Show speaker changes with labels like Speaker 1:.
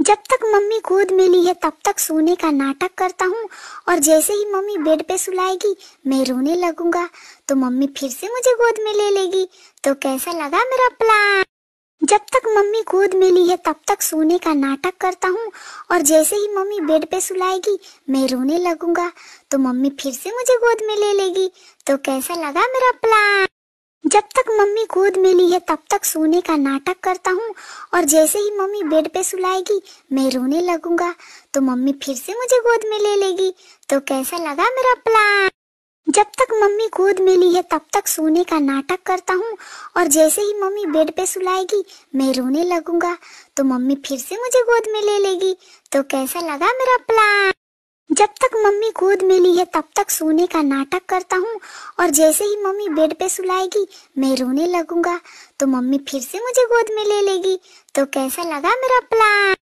Speaker 1: जब तक मम्मी गोद में ली है तब तक सोने का नाटक करता हूँ और जैसे ही मम्मी बेड पे सुलाएगी मैं रोने लगूंगा तो मम्मी फिर से मुझे गोद में ले लेगी। तो कैसा लगा मेरा प्लान? जब तक मम्मी गोद में ली है तब तक सोने का नाटक करता हूँ और जैसे ही मम्मी बेड पे सुलाएगी मैं रोने लगूंगा तो मम्मी फिर से मुझे गोद में ले लेगी। तो कैसा लगा मेरा प्लान? जब तक मम्मी गोद में ली है तब तक सोने का नाटक करता हूँ और जैसे ही मम्मी बेड पे सुलाएगी मैं रोने लगूंगा तो मम्मी फिर से मुझे गोद में ले लेगी। तो कैसा लगा मेरा प्लान? जब तक मम्मी गोद में ली है तब तक सोने का नाटक करता हूँ और जैसे ही मम्मी बेड पे सुलाएगी मैं रोने लगूंगा तो मम्मी फिर से मुझे गोद में ले लेगी। तो कैसा लगा मेरा प्लान? जब तक मम्मी गोद में ली है तब तक सोने का नाटक करता हूँ और जैसे ही मम्मी बेड पे सुलाएगी मैं रोने लगूंगा तो मम्मी फिर से मुझे गोद में ले लेगी। तो कैसा लगा मेरा प्लान?